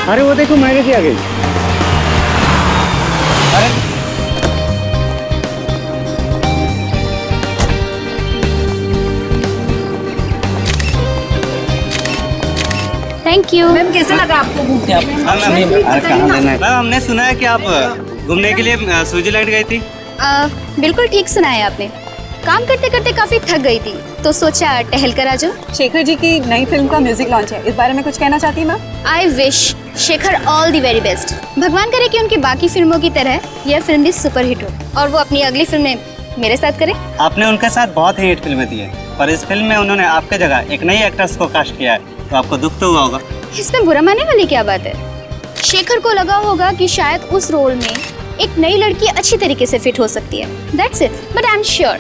अरे वो देखो मायने जी आ गई। अरे थैंक यू। मैम कैसा लगा आपको घूमने? कहाँ लेना है? मैम हमने सुना है कि आप घूमने के लिए स्विट्जरलैंड गई थी। बिल्कुल ठीक सुना है आपने। काम करते करते काफी थक गई थी तो सोचा टहल कर आ जाओ। शेखर जी की नई फिल्म का म्यूजिक लॉन्च है, इस बारे में कुछ कहना चाहती है ma'am? I wish Shekhar all the very best. भगवान करे कि उनकी बाकी फिल्मों की तरह यह फिल्म भी सुपरहिट हो और वो अपनी अगली फिल्म में मेरे साथ करे। आपने उनके साथ बहुत ही हिट फिल्में दी है, पर इस फिल्म में उन्होंने आपके जगह एक नई एक्ट्रेस को कास्ट किया है, तो आपको दुख तो हुआ होगा। इसमें बुरा मानने वाली क्या बात है? शेखर को लगा होगा कि शायद उस रोल में एक नई लड़की अच्छी तरीके से फिट हो सकती है, that's it. But I am sure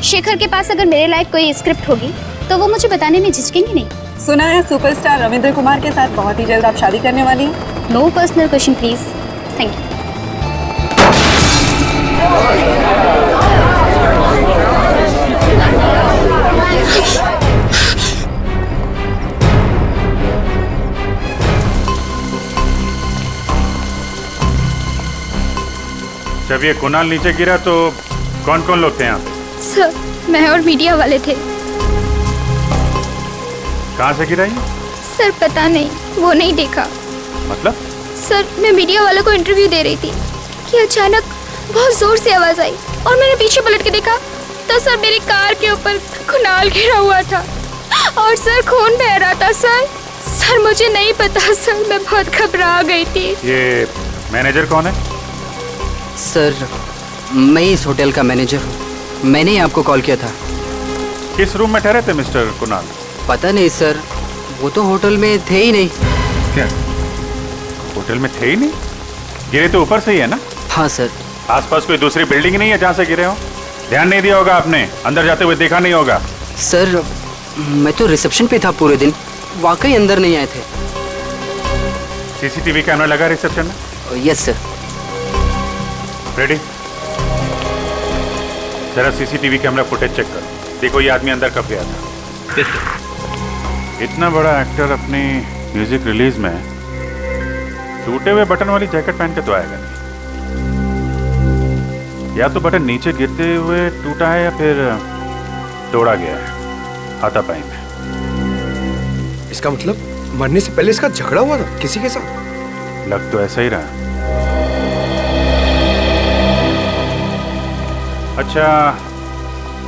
Shekhar के पास अगर मेरे लायक कोई स्क्रिप्ट होगी तो वो मुझे बताने में झिझकेंगे नहीं। सुना है सुपरस्टार रविंद्र कुमार के साथ बहुत ही जल्द आप शादी करने वाली हैं। No personal question please. Thank you. जब ये कुणाल नीचे गिरा तो कौन कौन लोग थे यहाँ? सर मैं और मीडिया वाले थे। कहाँ से गिरा ये? सर पता नहीं, वो नहीं देखा। मतलब? सर मैं मीडिया वालों को इंटरव्यू दे रही थी कि अचानक बहुत जोर से आवाज आई और मैंने पीछे पलट के देखा तो सर मेरी कार के ऊपर कुणाल गिरा हुआ था और सर खून बह रहा था। सर मुझे नहीं पता सर, मैं बहुत घबरा गई थी। ये मैनेजर कौन है? सर मैं इस होटल का मैनेजर हूँ, मैंने ही आपको कॉल किया था। किस रूम में ठहरे थे मिस्टर कुणाल? पता नहीं सर, वो तो होटल में थे ही नहीं। क्या होटल में थे ही नहीं? गिरे तो ऊपर से ही है ना? हाँ सर। आसपास कोई दूसरी बिल्डिंग नहीं है जहाँ से गिरे हो? ध्यान नहीं दिया होगा आपने, अंदर जाते हुए देखा नहीं होगा। सर मैं तो रिसेप्शन पे था पूरे दिन, वाकई अंदर नहीं आए थे। सीसीटीवी कैमरा लगा रिसेप्शन में? Yes sir. रेडी? जरा सीसीटीवी कैमरा फुटेज चेक करो, देखो ये आदमी अंदर कब गया था। yes, sir. इतना बड़ा एक्टर अपनी म्यूजिक रिलीज में टूटे हुए बटन वाली जैकेट पहन के तो आएगा नहीं। या तो बटन नीचे गिरते हुए टूटा है या फिर तोड़ा गया है हाथापाई में। इसका मतलब मरने से पहले इसका झगड़ा हुआ था किसी के साथ? लग तो ऐसा ही रहा। अच्छा,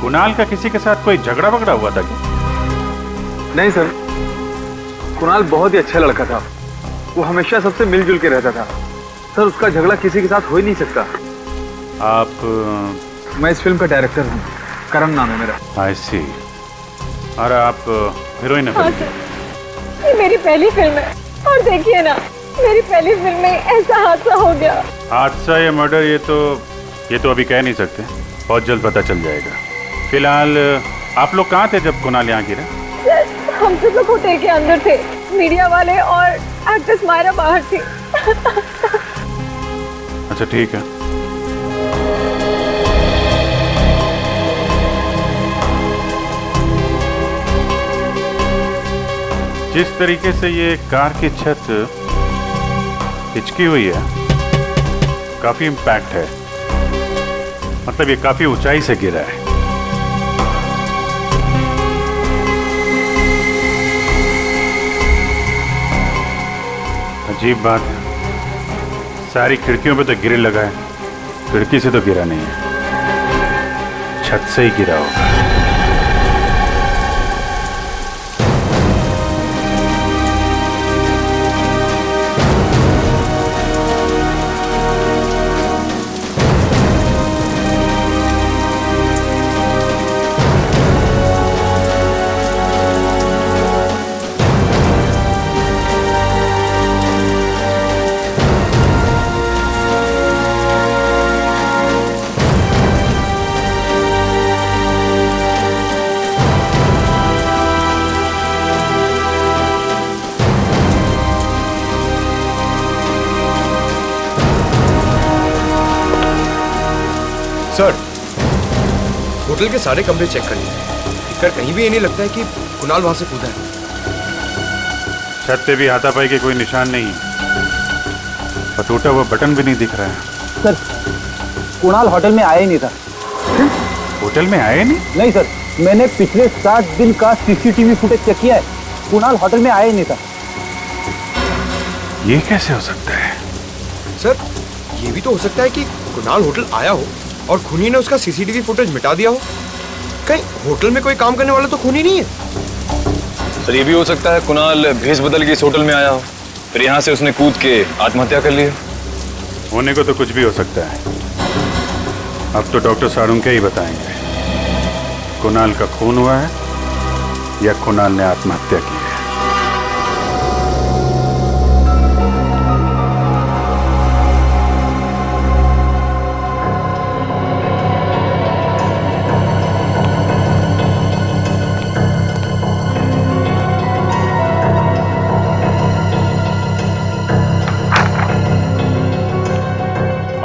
कुणाल का किसी के साथ कोई झगड़ा वगड़ा हुआ था क्या? नहीं सर, कुणाल बहुत ही अच्छा लड़का था, वो हमेशा सबसे मिलजुल के रहता था। सर उसका झगड़ा किसी के साथ हो ही नहीं सकता। आप? मैं इस फिल्म का डायरेक्टर हूँ, करण नाम है मेरा। आई सी। और आप हीरोइन? हाँ सर, ये मेरी पहली फिल्म है और देखिए ना, मेरी पहली फिल्म में ऐसा हादसा हो गया। हादसा या मर्डर ये तो अभी कह नहीं सकते, बहुत जल्द पता चल जाएगा। फिलहाल आप लोग कहाँ थे जब कुणाल यहाँ गिरा? सर हम सब लोग होटल के अंदर थे, मीडिया वाले और एक्ट्रेस मायरा बाहर थी। अच्छा ठीक है। जिस तरीके से ये कार की छत हिचकी हुई है, काफी इम्पैक्ट है, मतलब ये काफी ऊंचाई से गिरा है। अजीब बात है, सारी खिड़कियों पे तो ग्रिल लगा है, खिड़की से तो गिरा नहीं है, छत से ही गिरा होगा। सर होटल के सारे कमरे चेक कर लिए, दिक्कत कहीं भी ये नहीं लगता है कि कुणाल वहां से कूदा है। छत पे भी हाथापाई के कोई निशान नहीं है। और टूटा हुआ बटन भी नहीं दिख रहा है। सर कुणाल होटल में आया ही नहीं था। होटल में आए नहीं? नहीं सर, मैंने पिछले 7 दिन का सीसीटीवी फुटेज चेक किया है, कुणाल होटल में आया ही नहीं था। ये कैसे हो सकता है? सर ये भी तो हो सकता है कि कुणाल होटल आया हो और खूनी ने उसका सीसीटीवी फुटेज मिटा दिया हो। कहीं होटल में कोई काम करने वाला तो खूनी नहीं है? सर ये भी हो सकता है कुणाल भेष बदल के इस होटल में आया हो, फिर यहाँ से उसने कूद के आत्महत्या कर ली। होने को तो कुछ भी हो सकता है। अब तो डॉक्टर सारुंके ही बताएंगे कुणाल का खून हुआ है या कुणाल ने आत्महत्या की है।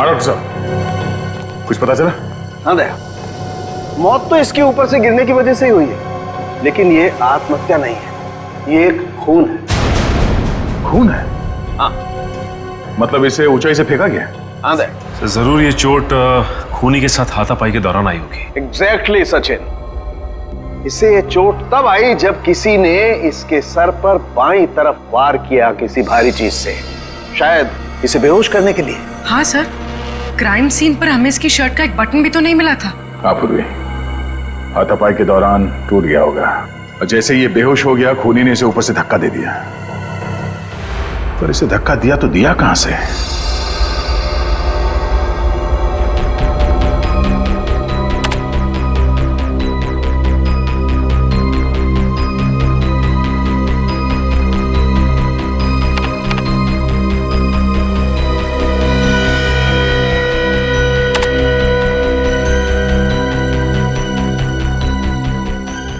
डॉक्टर साहब कुछ पता चला? हाँ दया, मौत तो इसके ऊपर से गिरने की वजह से ही हुई है, लेकिन ये आत्महत्या नहीं है, ये एक खून है। खून है? हाँ। मतलब इसे ऊंचाई से फेंका गया? हाँ दया। जरूर ये चोट खूनी के साथ हाथापाई के दौरान आई होगी। एग्जैक्टली सचिन, इसे ये चोट तब आई जब किसी ने इसके सर पर बाईं तरफ वार किया किसी भारी चीज से, शायद इसे बेहोश करने के लिए। हाँ सर, क्राइम सीन पर हमें इसकी शर्ट का एक बटन भी तो नहीं मिला था। हाँ पूर्वी, हाथापाई के दौरान टूट गया होगा और जैसे ये बेहोश हो गया खूनी ने इसे ऊपर से धक्का दे दिया। पर इसे धक्का दिया तो दिया कहां से?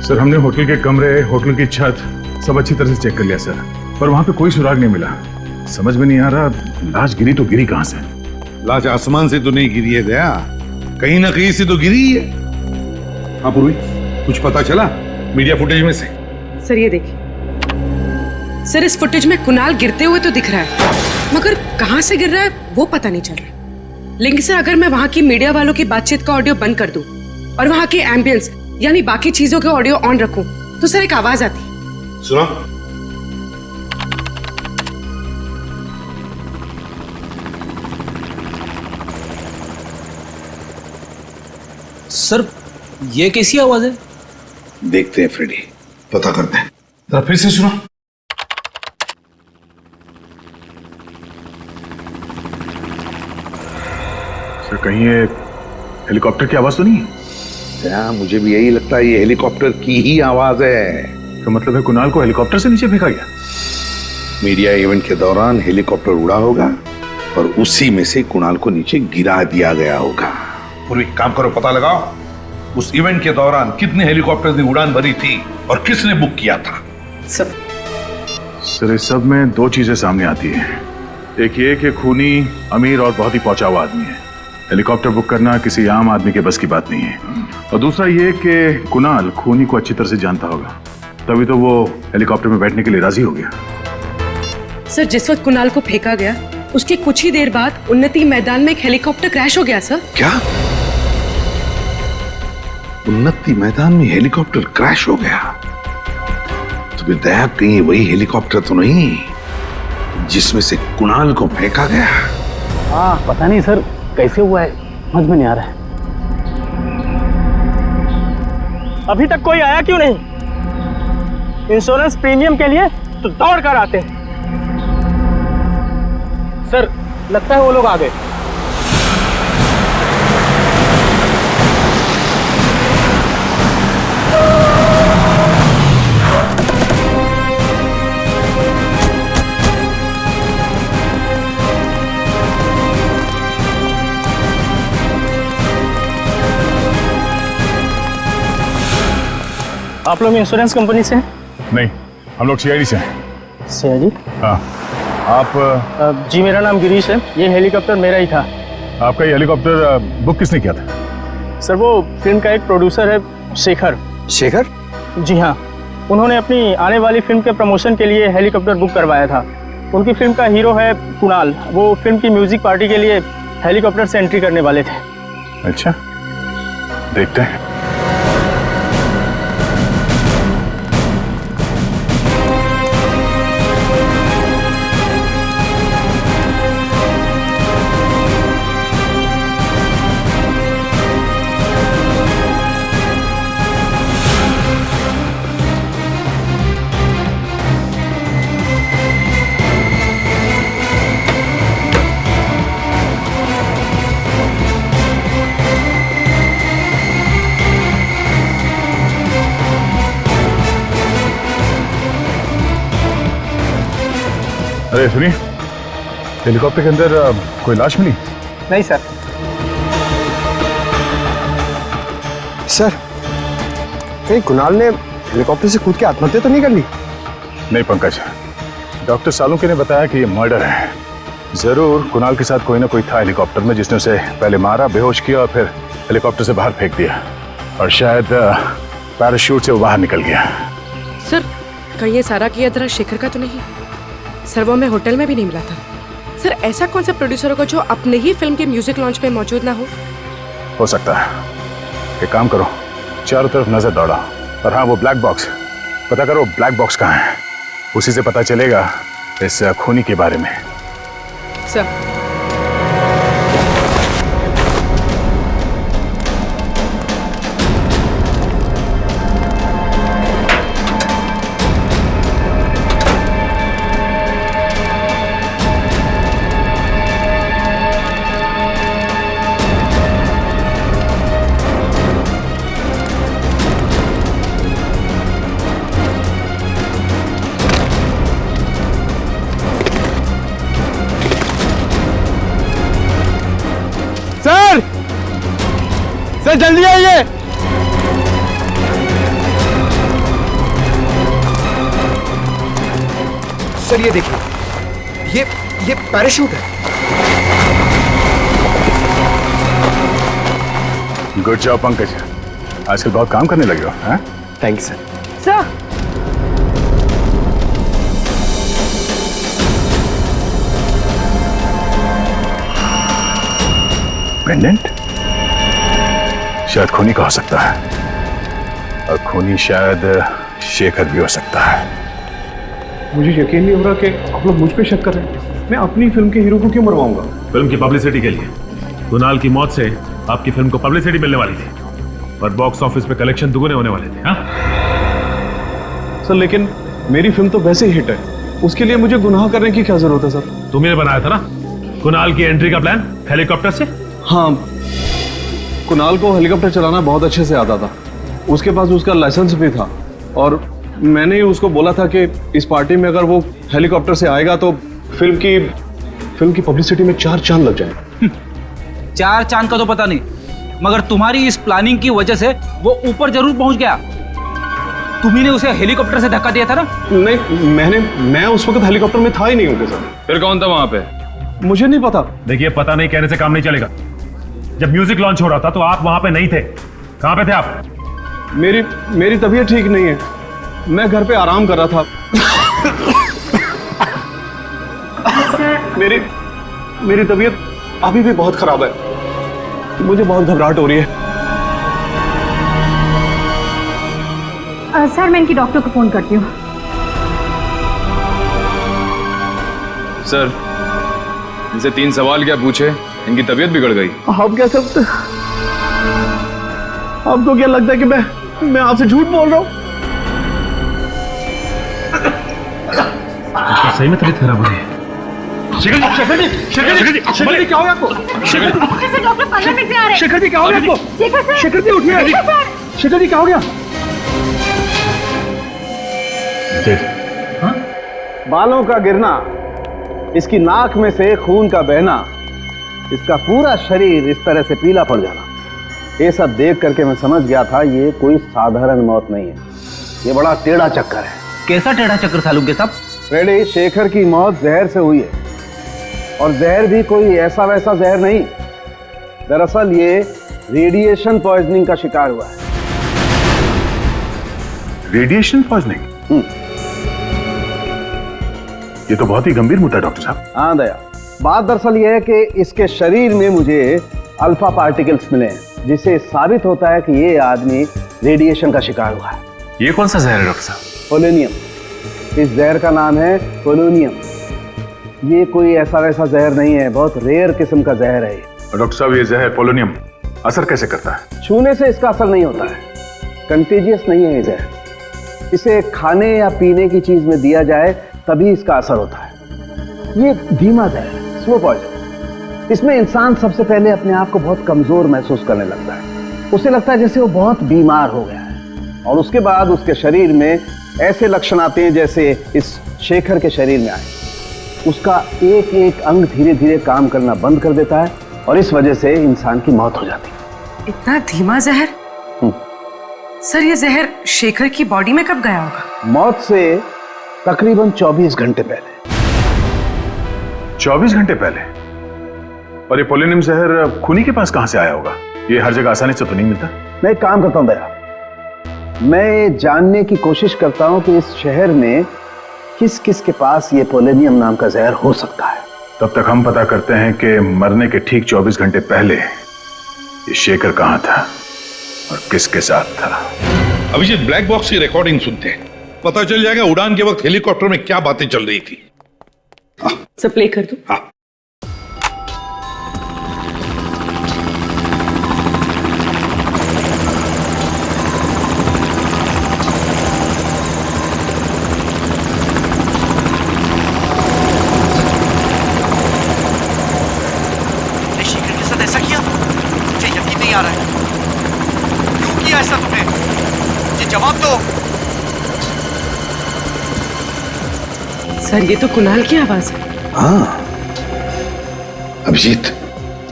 सर हमने होटल के कमरे, होटल की छत सब अच्छी तरह से चेक कर लिया सर, पर वहां पे कोई सुराग नहीं मिला। समझ में नहीं आ रहा लाश गिरी तो गिरी कहां से? लाश आसमान से तो नहीं गिरी है दया, कहीं ना कहीं से तो गिरी है। हाँ पूर्वी, कुछ पता चला मीडिया फुटेज में से? सर ये देखिए, सर इस फुटेज में कुणाल गिरते हुए तो दिख रहा है, मगर कहां से गिर रहा है वो पता नहीं चल रहा। लेकिन सर अगर मैं वहां की मीडिया वालों की बातचीत का ऑडियो बंद कर दूं और वहां की एम्बियंस यानी बाकी चीजों के ऑडियो ऑन रखूं तो सर एक आवाज आती। सुनो। सर ये कैसी आवाज है? देखते हैं फ्रेडी, पता करते हैं। जरा फिर से सुनो। सर कहीं ये हेलीकॉप्टर की आवाज तो नहीं है? मुझे भी यही लगता है, ये हेलीकॉप्टर की ही आवाज है। तो मतलब है कुणाल को हेलीकॉप्टर से नीचे फेंका गया? मीडिया इवेंट के दौरान हेलीकॉप्टर उड़ा होगा और उसी में से कुणाल को नीचे गिरा दिया गया होगा। पूरी काम करो, पता लगाओ उस इवेंट के दौरान कितने हेलीकॉप्टर ने उड़ान भरी थी और किसने बुक किया था। सर इस सब में दो चीजें सामने आती है। एक ये कि खूनी अमीर और बहुत ही पहुंचा हुआ आदमी है, हेलीकॉप्टर बुक करना किसी आम आदमी के बस की बात नहीं है। और दूसरा ये कि कुणाल खूनी को अच्छी तरह से जानता होगा, तभी तो वो हेलीकॉप्टर में बैठने के लिए राजी हो गया। सर जिस वक्त कुणाल को फेंका गया उसके कुछ ही देर बाद उन्नति मैदान में एक हेलीकॉप्टर क्रैश हो गया सर। क्या? उन्नति मैदान में हेलीकॉप्टर क्रैश हो गया? तो फिर दया कहीं वही हेलीकॉप्टर तो नहीं जिसमें से कुणाल को फेंका गया? हाँ पता नहीं सर कैसे हुआ है, समझ में नहीं आ रहा है। अभी तक कोई आया क्यों नहीं? इंश्योरेंस प्रीमियम के लिए तो दौड़ कर आते हैं। सर लगता है वो लोग आ गए। आप लोग इंश्योरेंस कंपनी से हैं? नहीं, हम लोग सीआईडी से हैं। सीआईडी? हाँ। आप? जी मेरा नाम गिरीश है, ये हेलीकॉप्टर मेरा ही था। आपका ये हेलीकॉप्टर बुक किसने किया था? सर वो फिल्म का एक प्रोड्यूसर है शेखर। शेखर? जी हाँ, उन्होंने अपनी आने वाली फिल्म के प्रमोशन के लिए हेलीकॉप्टर बुक करवाया था। उनकी फिल्म का हीरो है कुणाल। वो फिल्म की म्यूजिक पार्टी के लिए हेलीकॉप्टर से एंट्री करने वाले थे। अच्छा, देखते हैं। अरे सुनिए, हेलीकॉप्टर के अंदर कोई लाश मिली? नहीं सर। सर, कहीं कुणाल ने हेलीकॉप्टर से कूद के आत्महत्या तो नहीं कर ली? नहीं पंकज, डॉक्टर सालुंके ने बताया कि ये मर्डर है। जरूर कुणाल के साथ कोई ना कोई था हेलीकॉप्टर में जिसने उसे पहले मारा, बेहोश किया और फिर हेलीकॉप्टर से बाहर फेंक दिया, और शायद पैराशूट से वो बाहर निकल गया। सर, कहीं ये सारा किया तरह शेखर का तो नहीं? सर, वो मैं होटल में भी नहीं मिला था। सर, ऐसा कौन सा प्रोड्यूसर होगा जो अपने ही फिल्म के म्यूजिक लॉन्च में मौजूद ना हो सकता है। एक काम करो, चारों तरफ नजर दौड़ा, और हाँ, वो ब्लैक बॉक्स पता करो, ब्लैक बॉक्स कहाँ है। उसी से पता चलेगा इस खूनी के बारे में। सर, सर जल्दी आइए। सर ये देखिए, ये पैराशूट है। गुड जॉब पंकज, आजकल बहुत काम करने लगे हो। हाँ, thank you sir. Sir, pendant शायद खूनी का हो सकता है, और खूनी शायद शेखर भी हो सकता है। मुझे यकीन नहीं हो रहा कि आप लोग मुझ पे शक कर रहे हैं। मैं अपनी फिल्म के हीरो को क्यों मरवाऊंगा? फिल्म की पब्लिसिटी के लिए। कुणाल की मौत से आपकी फिल्म को पब्लिसिटी मिलने वाली थी, और बॉक्स ऑफिस पे कलेक्शन दुगने होने वाले थे। हाँ सर, लेकिन मेरी फिल्म तो वैसे ही हिट है, उसके लिए मुझे गुनाह करने की क्या जरूरत है सर? तुमने बनाया था ना कुणाल की एंट्री का प्लान हेलीकॉप्टर से? हाँ, कुणाल को हेलीकॉप्टर चलाना बहुत अच्छे से आता था। उसके पास उसका लाइसेंस भी था, और मैंने ही उसको बोला था कि इस पार्टी में अगर वो हेलीकॉप्टर से आएगा तो फिल्म की पब्लिसिटी में 4 चांद लग जाएंगे। 4 चांद का तो पता नहीं, मगर तुम्हारी इस प्लानिंग की वजह से वो ऊपर जरूर पहुंच गया। तुम्ही ने उसे हेलीकॉप्टर से धक्का दिया था ना? नहीं, मैं उस वक्त हेलीकॉप्टर में था ही नहीं उनके साथ। फिर कौन था वहां पे? मुझे नहीं पता। देखिए, पता नहीं कहने से काम नहीं चलेगा। जब म्यूजिक लॉन्च हो रहा था तो आप वहां पे नहीं थे। कहां पे थे आप? मेरी तबीयत ठीक नहीं है, मैं घर पे आराम कर रहा था। मेरी तबीयत अभी भी बहुत खराब है, मुझे बहुत घबराहट हो रही है। सर, मैं इनकी डॉक्टर को फोन करती हूँ। सर, इनसे 3 सवाल क्या पूछे, इनकी तबीयत बिगड़ गई। आप क्या करते? आपको क्या लगता है कि मैं आपसे झूठ बोल रहा हूँ? सही में तबीयत खराब हो रही है। शेखर जी क्या हो गया आपको? डॉक्टर 15 मिनट में आ रहे हैं। शेखर जी क्या हो गया आपको? शेखर जी उठिए। शेखर जी क्या हो गया? बालों का गिरना, इसकी नाक में से खून का बहना, इसका पूरा शरीर इस तरह से पीला पड़ जाना, ये सब देख करके मैं समझ गया था ये कोई साधारण मौत नहीं है, ये बड़ा टेढ़ा चक्कर है। कैसा टेढ़ा चक्कर सालुंके साहब? रेडी, शेखर की मौत जहर से हुई है, और जहर भी कोई ऐसा वैसा जहर नहीं। दरअसल ये रेडिएशन पॉइजनिंग का शिकार हुआ है। Radiation poisoning? ये तो बहुत ही गंभीर मुद्दा है डॉक्टर साहब। हाँ दया, बात दरअसल ये है कि इसके शरीर में मुझे अल्फा पार्टिकल्स मिले हैं, जिससे साबित होता है कि ये आदमी रेडिएशन का शिकार हुआ है। ये कौन सा जहर है डॉक्टर साहब? पोलोनियम। इस जहर का नाम है पोलोनियम। ये कोई ऐसा वैसा जहर नहीं है, बहुत रेयर किस्म का जहर है। डॉक्टर साहब, ये जहर पोलोनियम असर कैसे करता है? छूने से इसका असर नहीं होता है, कंटेजियस नहीं है ये जहर। इसे खाने या पीने की चीज में दिया जाए तभी इसका असर होता है। ये धीमा जहर, स्लो पॉइजन। इसमें इंसान सबसे पहले अपने आप को बहुत कमजोर महसूस करने लगता है। उसे लगता है जैसे वो बहुत बीमार हो गया है, और उसके बाद उसके शरीर में ऐसे लक्षण आते हैं जैसे इस शेखर के शरीर में आए। उसका एक एक अंग धीरे धीरे काम करना बंद कर देता है, और इस वजह से इंसान की मौत हो जाती है। इतना धीमा जहर? सर, ये जहर शेखर की बॉडी में कब गया होगा? मौत से तकरीबन 24 घंटे पहले। 24 घंटे पहले? और ये पोलोनियम जहर खूनी के पास कहां से आया होगा? ये हर जगह आसानी से तो नहीं मिलता। मैं एक काम करता हूं दया, मैं जानने की कोशिश करता हूं कि इस शहर में किस किस के पास ये पोलोनियम नाम का जहर हो सकता है। तब तक हम पता करते हैं कि मरने के ठीक 24 घंटे पहले ये शेखर कहां था और किसके साथ था। अभिजीत, ब्लैक बॉक्स की रिकॉर्डिंग सुनते हैं, पता चल जाएगा उड़ान के वक्त हेलीकॉप्टर में क्या बातें चल रही थी। सब प्ले कर दो। हाँ। शेखर के साथ ऐसा किया? मुझे यकीन नहीं आ रहा है। क्यों किया ऐसा तुमने? ये जवाब दो। सर, ये तो कुणाल की आवाज है। हाँ अभिजीत,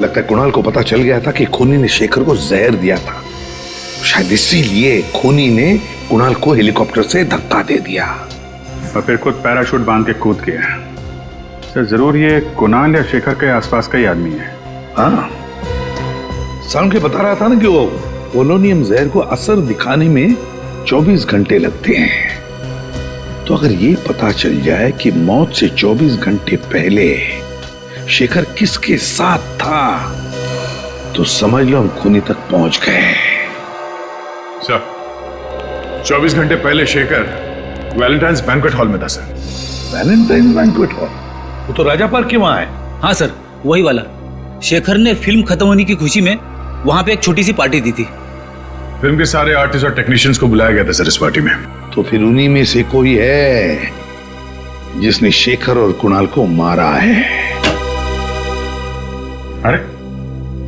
लगता है कुणाल को पता चल गया था कि खूनी ने शेखर को जहर दिया था। शायद इसीलिए खूनी ने कुणाल को हेलीकॉप्टर से धक्का दे दिया और फिर खुद पैराशूट बांध के कूद गया। सर, जरूर ये कुणाल या शेखर के आसपास का ही आदमी है। हाँ, साउंड के बता रहा था ना कि वो पोलोनियम जहर को असर दिखाने में 24 घंटे लगते हैं। तो अगर ये पता चल जाए कि मौत से 24 घंटे पहले शेखर किसके साथ था, तो समझ लो हम खूनी तक पहुंच गए। सर, 24 घंटे पहले शेखर वैलेंटाइन्स बैंक्वेट हॉल में था सर। Valentine's banquet hall? वो तो राजा पार्क के वहां है। हाँ सर, वही वाला। शेखर ने फिल्म खत्म होने की खुशी में वहां पे एक छोटी सी पार्टी दी थी। फिल्म के सारे आर्टिस्ट और टेक्नीशियंस को बुलाया गया था सर इस पार्टी में। तो फिर उन्हीं में से कोई है जिसने शेखर और कुणाल को मारा है। अरे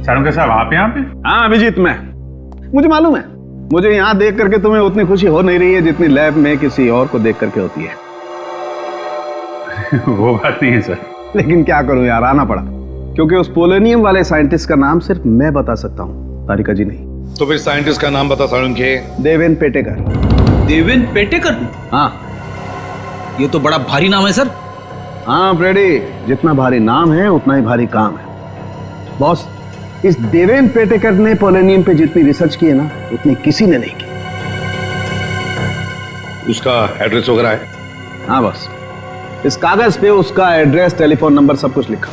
सारुंगा साहब, आप यहाँ पे? हाँ अभिजीत, मुझे मालूम है। मुझे यहाँ देख करके तुम्हें उतनी खुशी हो नहीं रही है जितनी लैब में किसी और को देख करके होती है। वो बात नहीं है सर, लेकिन क्या करूं यार, आना पड़ा, क्योंकि उस पोलोनियम वाले साइंटिस्ट का नाम सिर्फ मैं बता सकता हूँ, तारिका जी नहीं। तो फिर साइंटिस्ट का नाम बता सारुंगे। देवेन पेटेकर। देवेन पेटेकर? हाँ, ये तो बड़ा भारी नाम है सर। हाँ फ्रेडी, जितना भारी नाम है उतना ही भारी काम है। बॉस, इस देवेन पेटेकर ने पोलोनियम पे जितनी रिसर्च की है ना, उतनी किसी ने नहीं की। उसका एड्रेस वगैरह है? हाँ बॉस, इस कागज पे उसका एड्रेस, टेलीफोन नंबर सब कुछ लिखा।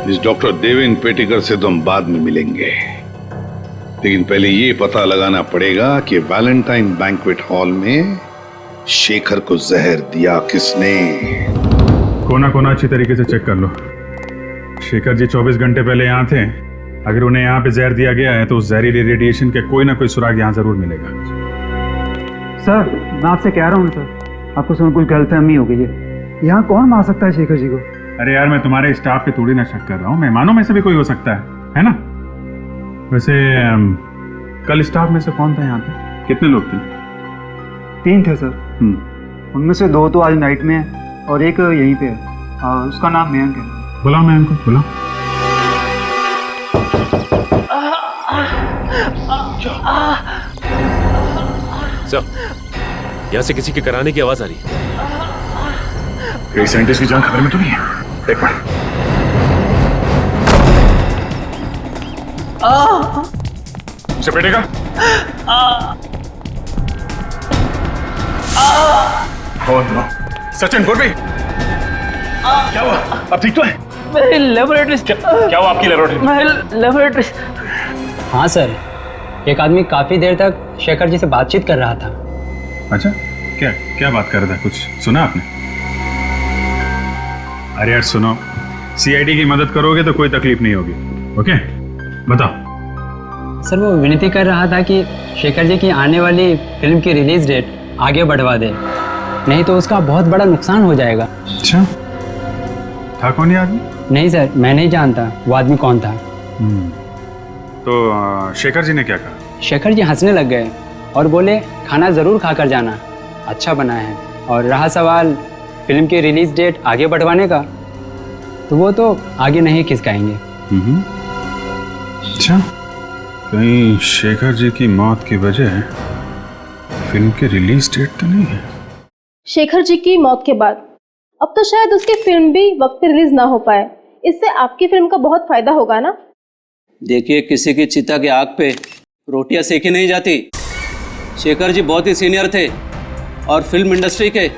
इस डॉक्टर देवेन पेटेकर से तो हम बाद में मिलेंगे, लेकिन पहले ये पता लगाना पड़ेगा कि वैलेंटाइन बैंक्वेट हॉल में शेखर को जहर दिया किसने। कोना कोना अच्छी तरीके से चेक कर लो। शेखर जी 24 घंटे पहले यहाँ थे। अगर उन्हें यहाँ पे जहर दिया गया है तो उस जहरीले रेडिएशन के कोई ना कोई सुराग यहाँ जरूर मिलेगा। सर, मैं आपसे कह रहा हूँ सर, आपको सुन कुछ गलतफहमी हो गई है। यहाँ कौन मार सकता है शेखर जी को? अरे यार, मैं तुम्हारे स्टाफ पे थोड़ी ना शक कर रहा हूँ, मेहमानों में से भी कोई हो सकता है ना? वैसे कल स्टाफ में से कौन था यहाँ पे? कितने लोग थे? 3 थे सर। उनमें से 2 तो आज नाइट में है और एक यहीं पे है। उसका नाम मयंक है। बुलाओ मयंक को, बुलाओ। सर, यहाँ से किसी के कराने की आवाज आ रही है। कई साइंटिस्ट की जान खबर में तो नहीं है। एक मिनट। उसे पेटेगा? सचिन पूर्वी, क्या हुआ? अब ठीक तो है? मेरी लेबोरेटरी क्या हुआ आपकी लेबोरेटरी? हाँ सर, एक आदमी काफी देर तक शेखर जी से बातचीत कर रहा था। अच्छा, क्या क्या बात कर रहा था? कुछ सुना आपने? अरे यार सुनो, सीआईडी की मदद करोगे तो कोई तकलीफ नहीं होगी। ओके, बताओ। सर वो विनती कर रहा था कि शेखर जी की आने वाली फिल्म की रिलीज डेट आगे बढ़वा दे, नहीं तो उसका बहुत बड़ा नुकसान हो जाएगा। अच्छा, था कौन ये आदमी? नहीं सर, मैं नहीं जानता वो आदमी कौन था। तो शेखर जी ने क्या कहा? शेखर जी हंसने लग गए और बोले खाना जरूर खाकर जाना, अच्छा बना है। और रहा सवाल फिल्म की रिलीज डेट आगे बढ़वाने का, तो वो तो आगे नहीं खिसकाएंगे। अच्छा, कहीं शेखर जी की मौत की वजह फिल्म की रिलीज डेट तो नहीं है? शेखर जी की मौत के बाद अब तो शायद उसकी फिल्म भी वक्त पे रिलीज ना हो पाए। इससे आपकी फिल्म का बहुत फायदा होगा ना? देखिए, किसी की चिता की आग पे रोटियां सेकी नहीं जाती। शेखर जी बहुत ही सीनियर थे और फिल्म इंडस्ट्री के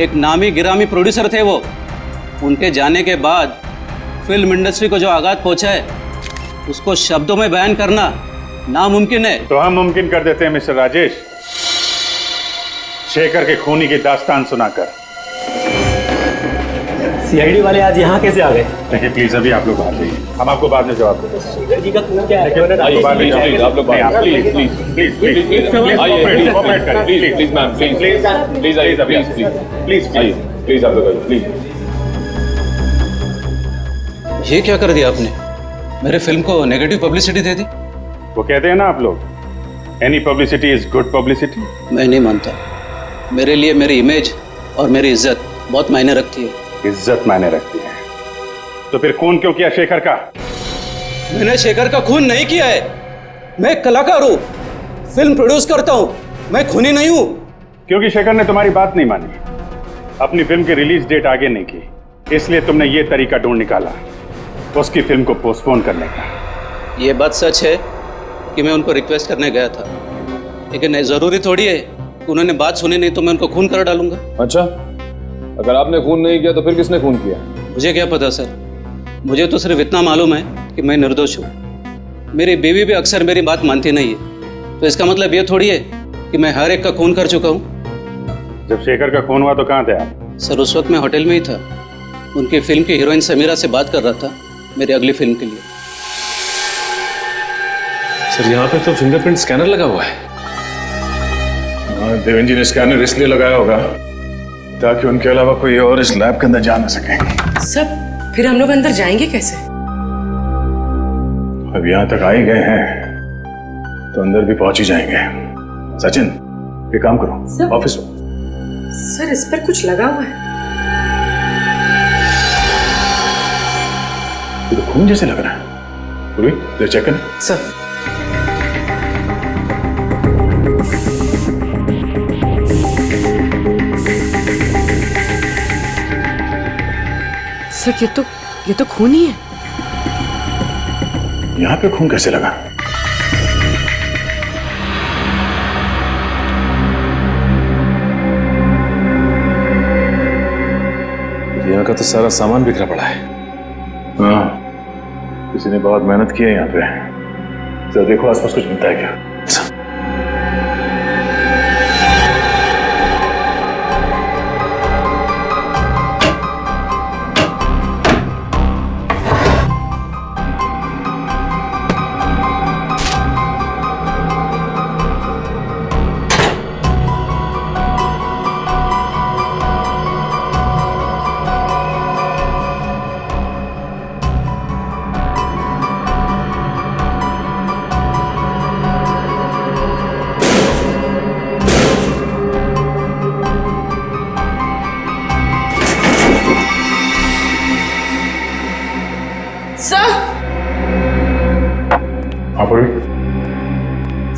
एक नामी गिरामी प्रोड्यूसर थे वो। उनके जाने के बाद फिल्म इंडस्ट्री को जो आघात पहुंचा है उसको शब्दों में बयान करना नामुमकिन है। तो हम मुमकिन कर देते हैं मिस्टर राजेश, शेखर के खूनी की दास्तान सुनाकर। सीआईडी वाले आज यहाँ कैसे आ गए? देखिए प्लीज, अभी आप लोग बाहर जाइए, हम आपको बाद में जवाब देंगे। शेखर जी का खून क्या है? आप लोग ये क्या कर दिया आपने? मेरे फिल्म को नेगेटिव पब्लिसिटी दे दी। वो कहते हैं ना आप लोग, any publicity is good publicity. मैं नहीं मानता। मेरे लिए मेरी इमेज और मेरी इज्जत बहुत मायने रखती है। इज्जत मायने रखती है तो फिर खून क्यों किया शेखर का? मैंने शेखर का खून नहीं किया है। मैं एक कलाकार हूँ, फिल्म प्रोड्यूस करता हूँ, मैं खूनी नहीं हूँ। क्योंकि शेखर ने तुम्हारी बात नहीं मानी, अपनी फिल्म की रिलीज डेट आगे नहीं की, इसलिए तुमने ये तरीका ढूंढ निकाला उसकी फिल्म को पोस्टपोन करने का। ये बात सच है कि मैं उनको रिक्वेस्ट करने गया था, लेकिन जरूरी थोड़ी है कि उन्होंने बात सुनी नहीं तो मैं उनको खून कर डालूंगा। अच्छा, अगर आपने खून नहीं किया तो फिर किसने खून किया? मुझे क्या पता सर, मुझे तो सिर्फ इतना मालूम है कि मैं निर्दोष हूँ। मेरी बीवी भी अक्सर मेरी बात मानती नहीं है, तो इसका मतलब ये थोड़ी है कि मैं हर एक का खून कर चुका हूँ। जब शेखर का खून हुआ तो कहाँ थे आप? सर उस वक्त मैं होटल में ही था, उनकी फिल्म की हीरोइन समीरा से बात कर रहा था मेरी अगली फिल्म के लिए। सर यहाँ पे तो फिंगरप्रिंट स्कैनर लगा हुआ है। देवेंद्र जी ने स्कैनर इसलिए लगाया होगा ताकि उनके अलावा कोई और इस लैब के अंदर जा ना सके। सब फिर हम लोग अंदर जाएंगे कैसे? अब यहाँ तक आ ही गए हैं तो अंदर भी पहुंच ही जाएंगे। सचिन, ये काम करो, ऑफिस में। सर इस पर कुछ लगा हुआ है। ये तो खून जैसे लग रहा है। पूरी देर चेक करें। सर सर ये तो खून ही है। यहाँ पे खून कैसे लगा? यहाँ का तो सारा सामान बिखरा पड़ा है। हाँ, किसी ने बहुत मेहनत की है यहाँ पे। जरा देखो आसपास कुछ मिलता है क्या?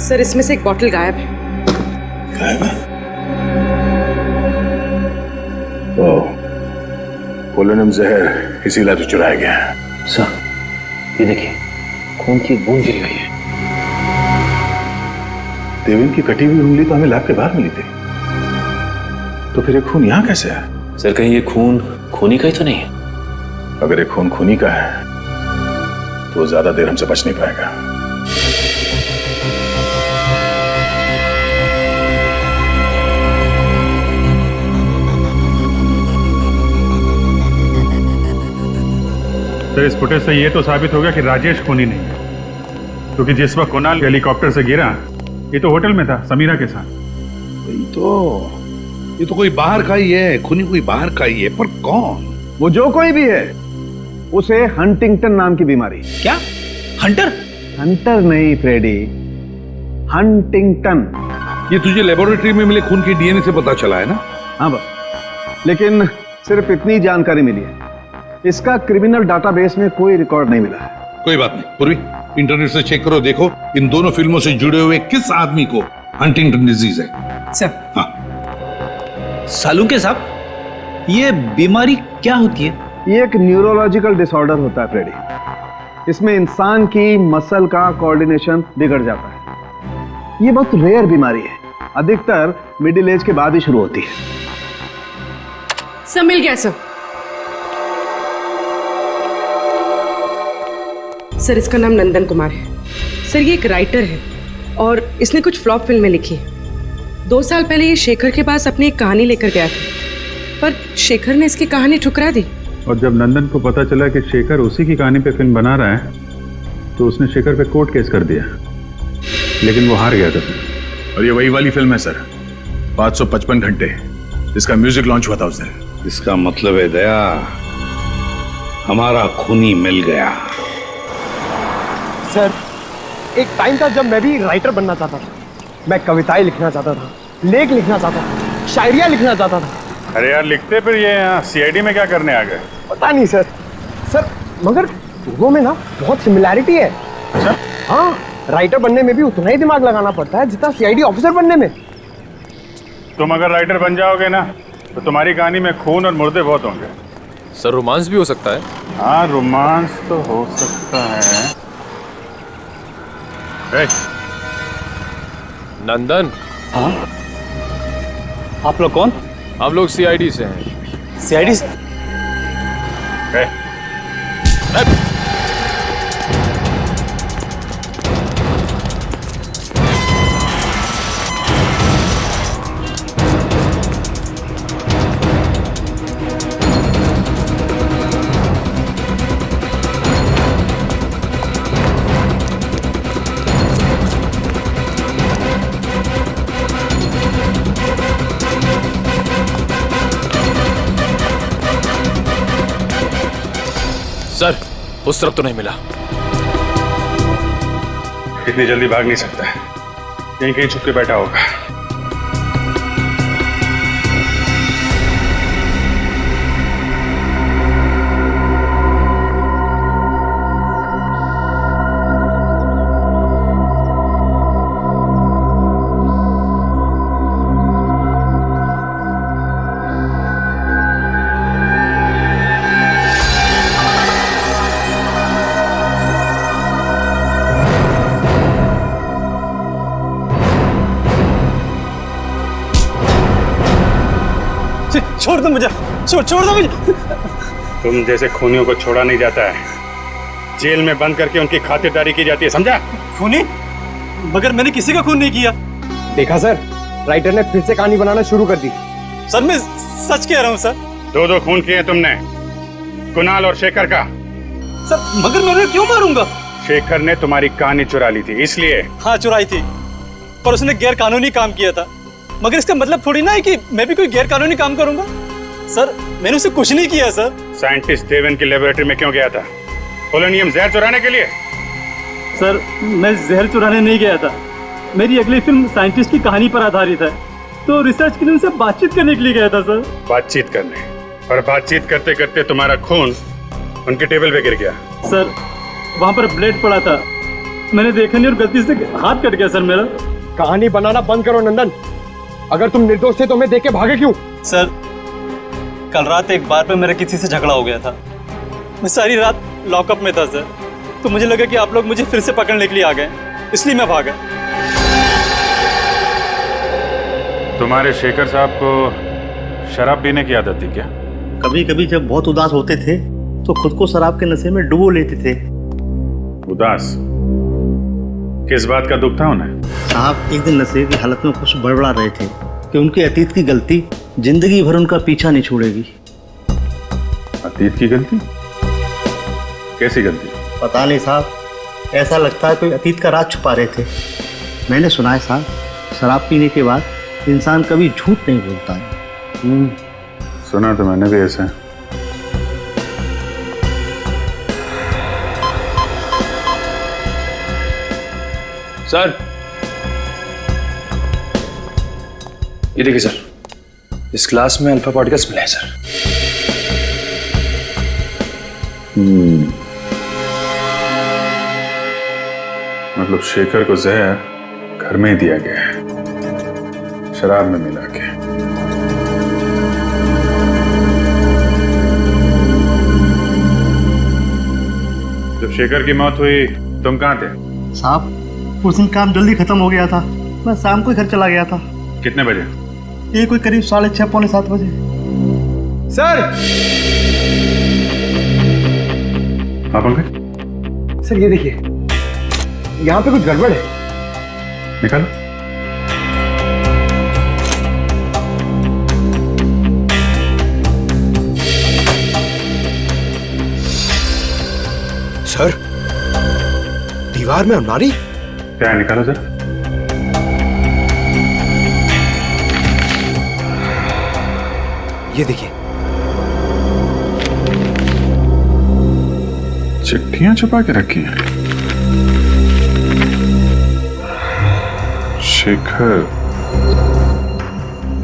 सर इसमें से एक बॉटल गायब है। गायब है? पोलोनियम जहर इसी लैब से चुराया गया है। सर ये देखिए, खून की बूंद गिरी हुई है। देवेंद्र की कटी हुई उंगली तो हमें लैब के बाहर मिली थी। तो फिर ये खून यहाँ कैसे है? सर कहीं ये खून खूनी का ही तो नहीं है? अगर ये खून खूनी का है तो वो ज्यादा देर हमसे बच नहीं पाएगा। तो इस फुटेज से ये तो साबित हो गया कि राजेश खूनी नहीं है, क्योंकि जिस वक्त कुणाल हेलीकॉप्टर से गिरा ये तो होटल में था समीरा के साथ। ये तो कोई बाहर का ही है, खूनी कोई बाहर का ही है, पर कौन? वो जो कोई भी है, उसे हंटिंगटन नाम की बीमारी। क्या? हंटर? हंटर नहीं फ्रेडी, हंटिंगटन। ये तुझे लेबोरेटरी में मिले खून के डीएनए से पता चला है ना? हाँ बस, लेकिन सिर्फ इतनी जानकारी मिली है, इसका क्रिमिनल डाटाबेस में कोई रिकॉर्ड नहीं मिला है। कोई बात नहीं पूर्वी, इंटरनेट से चेक करो, देखो इन दोनों फिल्मों से जुड़े हुए किस आदमी को हंटिंगटन डिजीज है। सर, हाँ सालुंके साहब, ये बीमारी क्या होती है? ये एक न्यूरोलॉजिकल डिसऑर्डर होता है फ्रेडी। इसमें इंसान की मसल का कोऑर्डिनेशन बिगड़ जाता है। ये बहुत रेयर बीमारी है, अधिकतर मिडिल एज के बाद ही शुरू होती है। सब मिल गया सब। सर इसका नाम नंदन कुमार है। सर ये एक राइटर है और इसने कुछ फ्लॉप फिल्में लिखी हैं। 2 साल पहले ये शेखर के पास अपनी एक कहानी लेकर गया था, पर शेखर ने इसकी कहानी ठुकरा दी। और जब नंदन को पता चला कि शेखर उसी की कहानी पे फिल्म बना रहा है तो उसने शेखर पे कोर्ट केस कर दिया, लेकिन वो हार गया था सर। और ये वही वाली फिल्म है सर, 555 घंटे, जिसका म्यूजिक लॉन्च हुआ था उस दिन। इसका मतलब है दया, हमारा खूनी मिल गया। सर एक टाइम था जब मैं भी राइटर बनना चाहता था। मैं कविताएं लिखना चाहता था, लेख लिखना चाहता था, शायरियाँ लिखना चाहता था। अरे यार लिखते फिर ये यहाँ सीआईडी में क्या करने आ गए? पता नहीं सर। सर मगर दोनों में ना बहुत सिमिलैरिटी है। अच्छा? हाँ, राइटर बनने में भी उतना ही दिमाग लगाना पड़ता है जितना सीआईडी ऑफिसर बनने में। तुम अगर राइटर बन जाओगे ना तो तुम्हारी कहानी में खून और मुर्दे बहुत होंगे। सर रोमांस भी हो सकता है? हाँ रोमांस तो हो सकता है। नंदन। हाँ? आप लोग कौन? हम लोग सीआईडी से हैं। सीआईडी से? सर उस तरफ तो नहीं मिला। इतनी जल्दी भाग नहीं सकता, यहीं कहीं छुप के बैठा होगा। छोड़ दो मुझे, छोड़ दो मुझे। तुम जैसे खूनियों को छोड़ा नहीं जाता है, जेल में बंद करके उनकी खातिरदारी की जाती है, समझा? खूनी? मगर मैंने किसी का खून नहीं किया। देखा सर, राइटर ने फिर से कहानी बनाना शुरू कर दी। सर मैं सच कह रहा हूँ सर। 2 खून किए तुमने, कुणाल और शेखर का। सर मगर मैं क्यों मारूंगा? शेखर ने तुम्हारी कहानी चुरा ली थी इसलिए। हाँ चुराई थी, पर उसने गैर कानूनी काम किया था। मगर इसका मतलब थोड़ी ना है कि मैं भी कोई गैर कानूनी काम करूंगा। सर मैंने उसे कुछ नहीं किया सर। साइंटिस्ट देवन की लेबोरेटरी में क्यों गया था? पोलोनियम जहर चुराने के लिए? सर मैं जहर चुराने नहीं गया था, मेरी अगली फिल्म साइंटिस्ट की कहानी पर आधारित है, तो रिसर्च के लिए उनसे बातचीत करने के लिए गया था सर। बातचीत करने? और बातचीत करते करते तुम्हारा खून उनके टेबल पे गिर गया। सर वहाँ पर ब्लेड पड़ा था, मैंने देखा नहीं और गलती से हाथ कट गया सर मेरा। कहानी बनाना बंद करो नंदन, अगर तुम निर्दोष थे तो मैं देख के भागे क्यों? सर कल रात एक बार पे मेरा किसी से झगड़ा हो गया था, मैं सारी रात लॉकअप में था सर, तो मुझे लगा कि आप लोग मुझे फिर से पकड़ने के लिए आ गए, इसलिए मैं भागा। तुम्हारे शेखर साहब को शराब पीने की आदत थी क्या? कभी कभी जब बहुत उदास होते थे तो खुद को शराब के नशे में डुबो लेते थे। उदास? किस बात का दुख था उन्हें? साहब एक दिन नशे की हालत में कुछ बड़बड़ा रहे थे कि उनके अतीत की गलती जिंदगी भर उनका पीछा नहीं छोड़ेगी। अतीत की गलती? कैसी गलती? पता नहीं साहब, ऐसा लगता है कोई अतीत का राज छुपा रहे थे। मैंने सुना है साहब, शराब पीने के बाद इंसान कभी झूठ नहीं बोलता है। सुना तो मैंने भी ऐसा। सर, ये देखिए सर, इस क्लास में अल्फा पार्टिकल्स मिले हैं सर। मतलब शेखर को जहर घर में ही दिया गया है, शराब में मिला के। जब शेखर की मौत हुई तुम कहाँ थे? साहब उस दिन काम जल्दी खत्म हो गया था, मैं शाम को ही घर चला गया था। कितने बजे? ये कोई करीब 6:30 पौने 7 बजे। सर! हाँ पंकज? सर ये देखिए, यहाँ पे कुछ गड़बड़ है। निकालो। सर, दीवार में अलमारी? क्या है, निकालो जरा। ये देखिए, चिट्ठियां छुपा के रखी हैं। शेखर,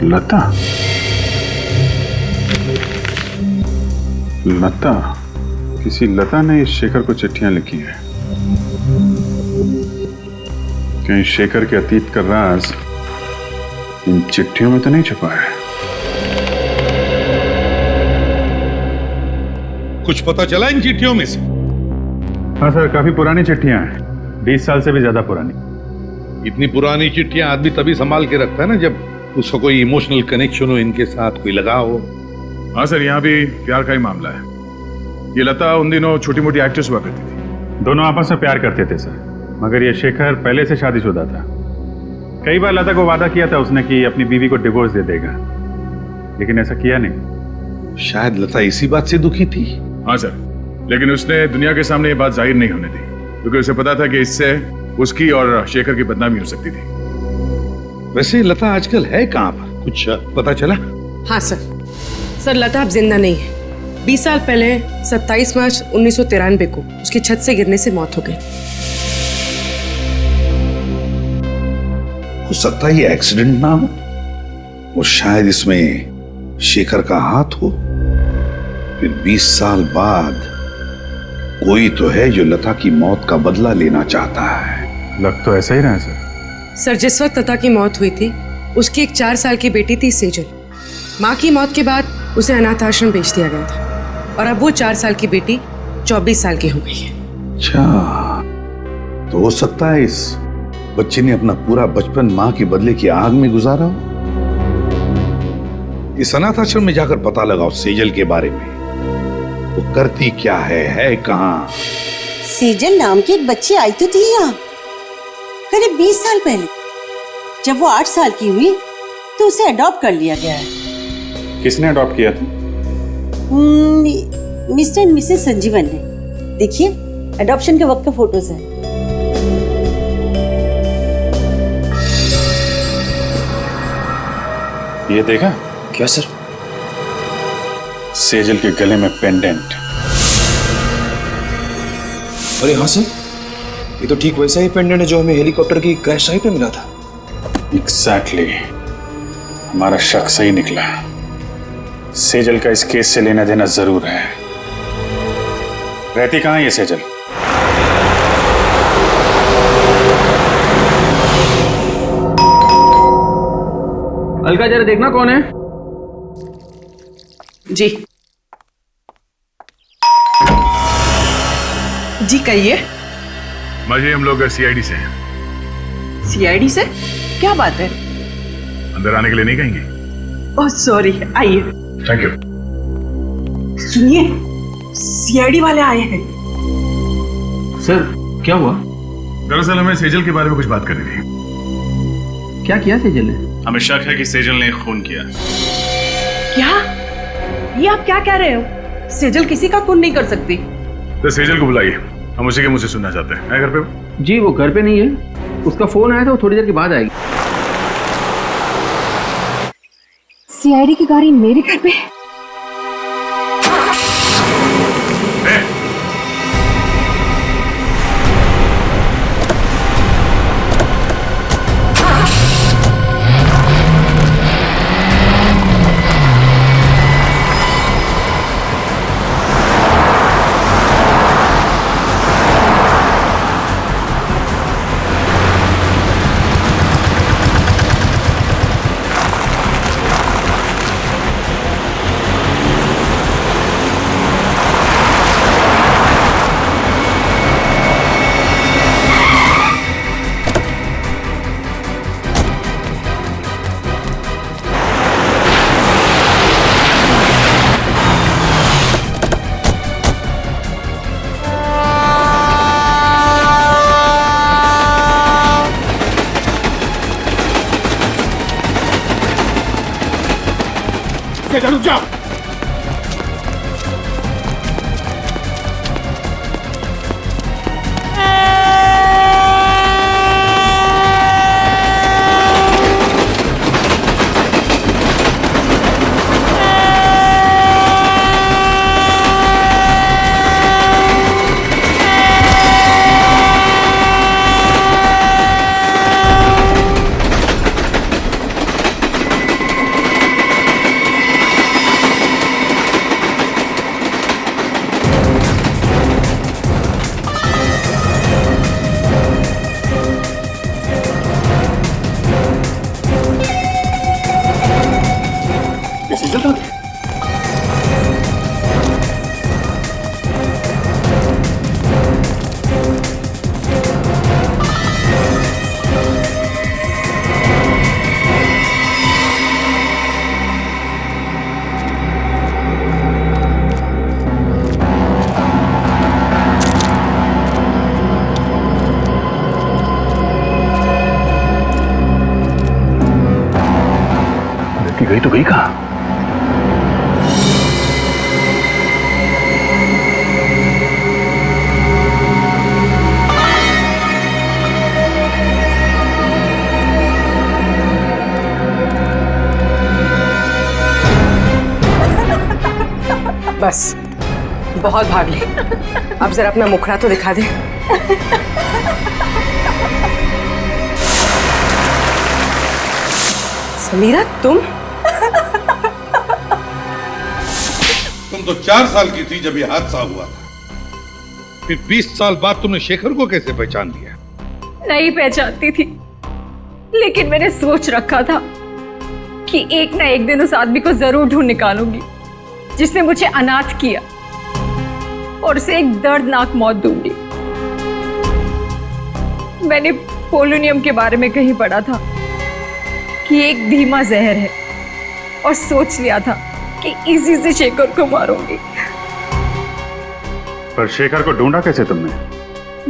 लता, लता, किसी लता ने इस शेखर को चिट्ठियां लिखी हैं। कहीं शेखर के अतीत का राज इन चिट्ठियों में तो नहीं छुपा है? कुछ पता चला इन चिट्ठियों में से? हाँ सर, काफी पुरानी चिट्ठियां हैं, 20 साल से भी ज्यादा पुरानी। इतनी पुरानी चिट्ठियां आदमी तभी संभाल के रखता है ना जब उसका कोई इमोशनल कनेक्शन हो, इनके साथ कोई लगाव हो। हाँ सर, यहाँ भी प्यार का ही मामला है। ये लता उन दिनों छोटी मोटी एक्ट्रेस हुआ करती थी। दोनों आपस में प्यार करते थे सर, मगर ये शेखर पहले से शादीशुदा था। कई बार लता को वादा किया था उसने कि अपनी बीवी को डिवोर्स दे देगा, लेकिन ऐसा किया नहीं। शायद लता इसी बात से दुखी थी। हाँ सर, लेकिन उसने दुनिया के सामने ये बात जाहिर नहीं होने दी, क्योंकि उसे पता था कि इससे उसकी और शेखर की बदनामी हो सकती थी। वैसे लता आजकल है कहाँ पर, कुछ पता चला? हाँ सर, लता अब जिंदा नहीं है। 20 साल पहले 27 मार्च 1993 को उसकी छत से गिरने से मौत हो गई। हो सकता है ये एक्सीडेंट ना हो, और शायद इसमें शेखर का हाथ हो। फिर 20 साल बाद कोई तो है जो लता की मौत का बदला लेना चाहता है। लग तो ऐसा ही रहा है सर। सर, जिस वक्त लता की मौत हुई थी उसकी एक 4 साल की बेटी थी सेजल। माँ की मौत के बाद उसे अनाथ आश्रम भेज दिया गया था, और अब वो 4 साल की बेटी 24 साल की हो गई है। अच्छा, तो हो सकता है इस बच्चे ने अपना पूरा बचपन माँ के बदले की आग में गुजारा हो। इस अनाथ आश्रम में जाकर पता लगाओ सेजल के बारे में, वो करती क्या है कहाँ। सेजल नाम की एक बच्ची आई तो थी यहाँ करीब 20 साल पहले। जब वो 8 साल की हुई तो उसे अडॉप्ट कर लिया गया है। किसने अडॉप्ट किया था? मिस्टर एंड मिसेस संजीवन ने। देखिए, अडॉप्शन के वक्त का फोटोज है। ये देखा? क्या सर? सेजल के गले में पेंडेंट। अरे हाँ सर, ये तो ठीक वैसा ही पेंडेंट है जो हमें हेलीकॉप्टर की क्रैश साइट पे मिला था। एग्जैक्टली, हमारा शक सही निकला। सेजल का इस केस से लेना देना जरूर है। रहती कहाँ है ये सेजल? अलका, जरा देखना कौन है। जी जी कहिए। माजी, हम लोग सीआईडी से हैं। सीआईडी से? क्या बात है? अंदर आने के लिए नहीं कहेंगे? ओह सॉरी, आइए। Thank you. सुनिए, सीआईडी वाले आए हैं। सर क्या हुआ? दरअसल हमें सेजल के बारे में कुछ बात करनी थी। क्या किया सेजल ने? हमें शक है कि सेजल ने खून किया। क्या? ये आप क्या कह रहे हो? सेजल किसी का खून नहीं कर सकती। तो सेजल को बुलाइए, हम उसी के मुंह से सुनना चाहते हैं। है घर पे? जी वो घर पे नहीं है, उसका फोन आया था, वो थोड़ी देर के बाद आएगी। सीआईडी की गाड़ी मेरे घर पे? रुक जाओ। गई तो गई कहाँ? बस बहुत भाग ली, अब जरा अपना मुखड़ा तो दिखा दे। समीरा तुम तो 4 साल की थी जब यह हादसा हुआ था। फिर 20 साल बाद तुमने शेखर को कैसे पहचान लिया? नहीं पहचानती थी, लेकिन मैंने सोच रखा था कि एक ना एक दिन उस आदमी को जरूर ढूंढ निकालूंगी जिसने मुझे अनाथ किया और उसे एक दर्दनाक मौत दूंगी। मैंने पोलोनियम के बारे में कहीं पढ़ा था कि एक धीमा जहर है और सोच लिया था कि इसी से शेखर को मारूंगी। पर शेखर को ढूंढा कैसे तुमने?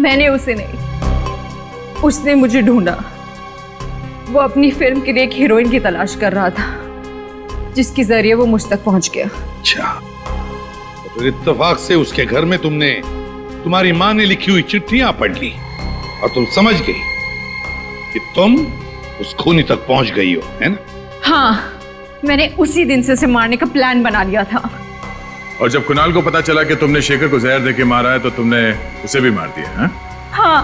मैंने उसे नहीं, उसने मुझे ढूंढा। वो अपनी फिल्म के लिए एक हीरोइन की तलाश कर रहा था जिसके जरिए वो मुझ तक पहुंच गया। अच्छा, तो इत्तेफाक से उसके घर में तुमने तुम्हारी माँ ने लिखी हुई चिट्ठियां पढ़ ली और तुम समझ गई कि तुम उस खूनी तक पहुंच गई हो, है ना? हाँ, मैंने उसी दिन से उसे मारने का प्लान बना लिया था। और जब कुणाल को पता चला कि तुमने शेखर को जहर देके मारा है तो तुमने उसे भी मार दिया है? हाँ,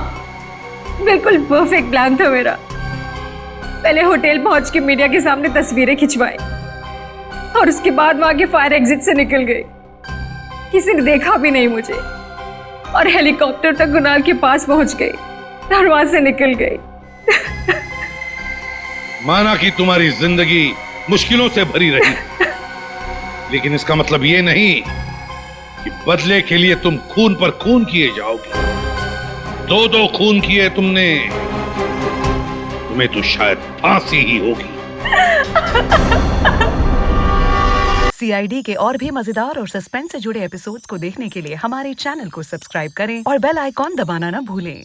बिल्कुल परफेक्ट प्लान था मेरा। पहले होटल पहुंच के मीडिया के सामने तस्वीरें खिंचवाई और उसके बाद वहां के फायर एग्जिट से निकल गई। किसी ने देखा भी नहीं मुझे और हेलीकॉप्टर तक कुणाल के पास पहुंच गई और वहां से निकल गई। माना कि तुम्हारी जिंदगी मुश्किलों से भरी रही, लेकिन इसका मतलब ये नहीं कि बदले के लिए तुम खून पर खून किए जाओगे। 2 खून किए तुमने, तुम्हें तो शायद फांसी ही होगी। सीआईडी के और भी मजेदार और सस्पेंस से जुड़े एपिसोड्स को देखने के लिए हमारे चैनल को सब्सक्राइब करें और बेल आइकॉन दबाना न भूलें।